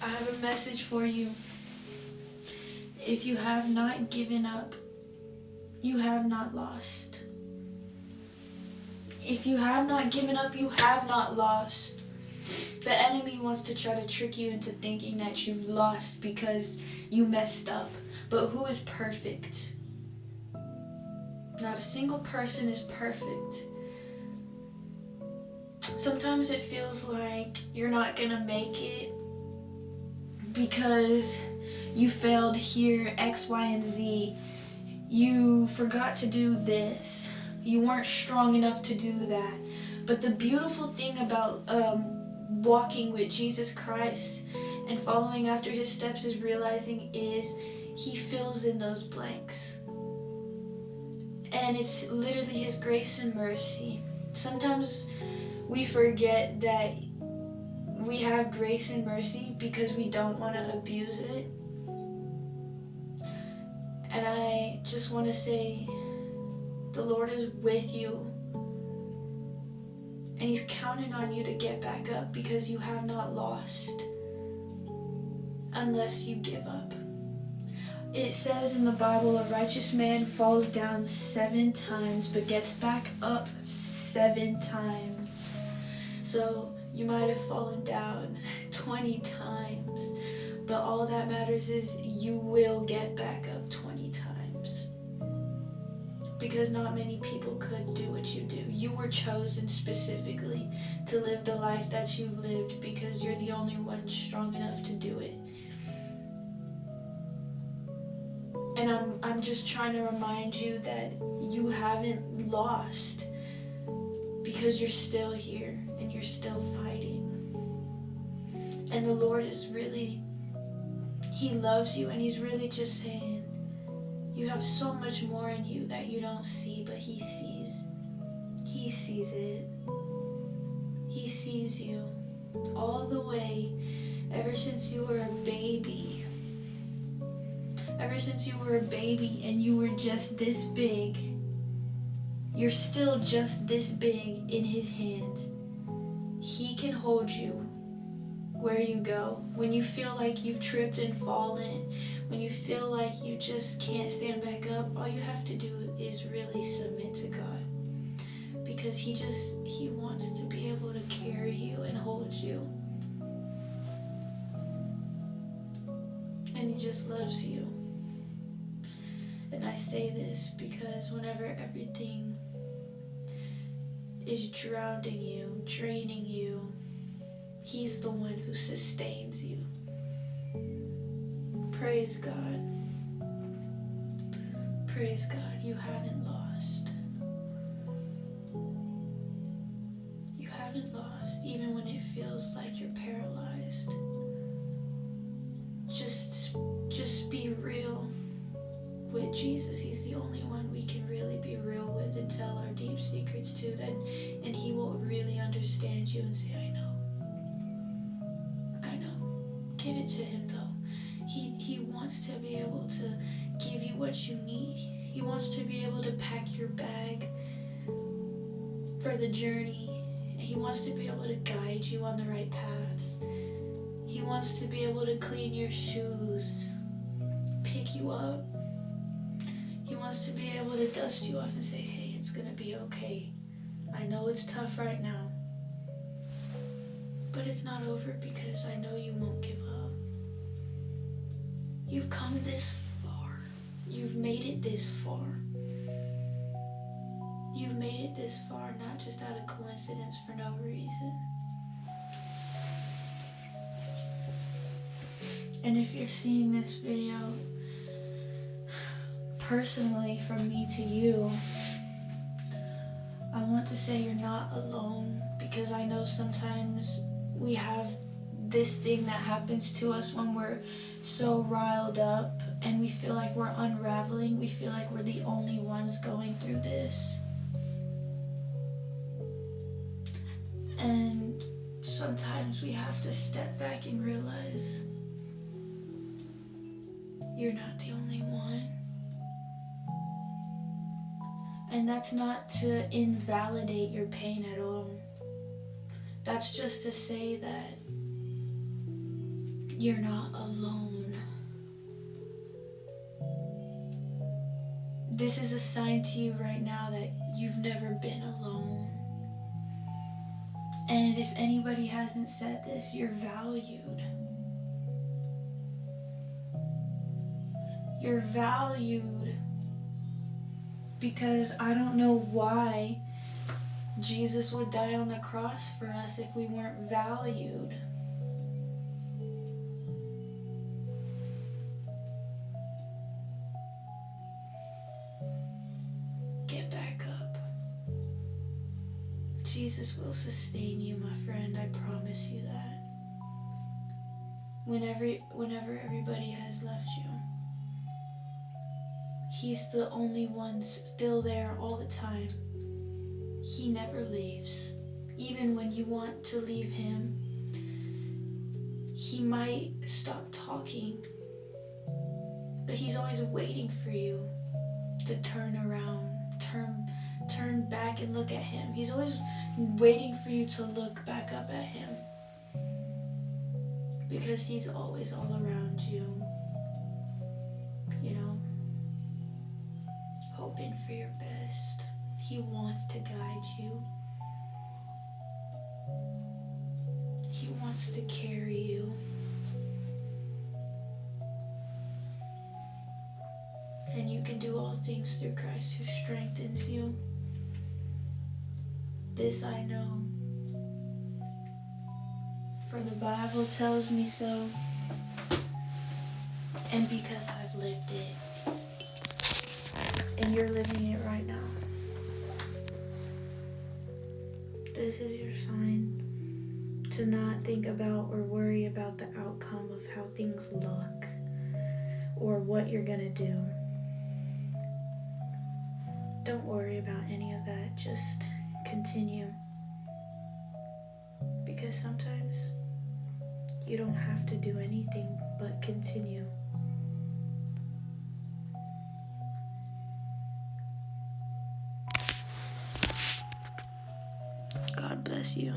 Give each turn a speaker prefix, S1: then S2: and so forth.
S1: I have a message for you. If you have not given up, you have not lost. If you have not given up, you have not lost. The enemy wants to try to trick you into thinking that you've lost because you messed up. But who is perfect? Not a single person is perfect. Sometimes it feels like you're not gonna make it because you failed here, X, Y, and Z. You forgot to do this. You weren't strong enough to do that. But the beautiful thing about walking with Jesus Christ and following after his steps is realizing is he fills in those blanks. And it's literally his grace and mercy. Sometimes we forget that we have grace and mercy because we don't want to abuse it. And I just want to say, the Lord is with you. And he's counting on you to get back up because you have not lost unless you give up. It says in the Bible, a righteous man falls down 7 times but gets back up 7 times. So you might have fallen down 20 times, but all that matters is you will get back up 20 times. Because not many people could do what you do. You were chosen specifically to live the life that you've lived because you're the only one strong enough to do it. And I'm just trying to remind you that you haven't lost because you're still here and you're still fighting. And the Lord is really, he loves you and he's really just saying, you have so much more in you that you don't see, but he sees. He sees it. He sees you all the way ever since you were a baby. Ever since you were a baby and you were just this big, you're still just this big in his hands. He can hold you where you go. When you feel like you've tripped and fallen, when you feel like you just can't stand back up, all you have to do is really submit to God. Because he wants to be able to carry you and hold you. And he just loves you. And I say this because whenever everything is drowning you, draining you, he's the one who sustains you. Praise God. Praise God. You haven't lost. You haven't lost even when it feels like you're paralyzed. Just be real with Jesus. He's the only one we can really be real with and tell our deep secrets to, and he will really understand you and say, I know. Give it to him though. He wants to be able to give you what you need. He wants to be able to pack your bag for the journey. He wants to be able to guide you on the right paths. He wants to be able to clean your shoes, pick you up. He wants to be able to dust you off and say, hey, it's gonna be okay. I know it's tough right now, but it's not over because I know you won't give up. You've come this far. You've made it this far. You've made it this far, not just out of coincidence for no reason. And if you're seeing this video personally from me to you, I want to say you're not alone, because I know sometimes we have this thing that happens to us when we're so riled up and we feel like we're unraveling. We feel like we're the only ones going through this. And sometimes we have to step back and realize you're not the only one. And that's not to invalidate your pain at all. That's just to say that You're not alone. This is a sign to you right now that you've never been alone. And if anybody hasn't said this, you're valued. You're valued because I don't know why Jesus would die on the cross for us if we weren't valued. Get back up. Jesus will sustain you, my friend. I promise you that. Whenever everybody has left you, He's the only one still there all the time. He never leaves. Even when you want to leave Him, He might stop talking, but He's always waiting for you to turn around, turn back and look at Him. He's always waiting for you to look back up at Him, because He's always all around you, you know, hoping for your best. He wants to guide you. He wants to carry you. And you can do all things through Christ who strengthens you. This I know, for the Bible tells me so, and because I've lived it, and you're living it right now. This is your sign to not think about or worry about the outcome of how things look or what you're gonna do. Don't worry about any of that. Just continue. Because sometimes you don't have to do anything but continue. God bless you.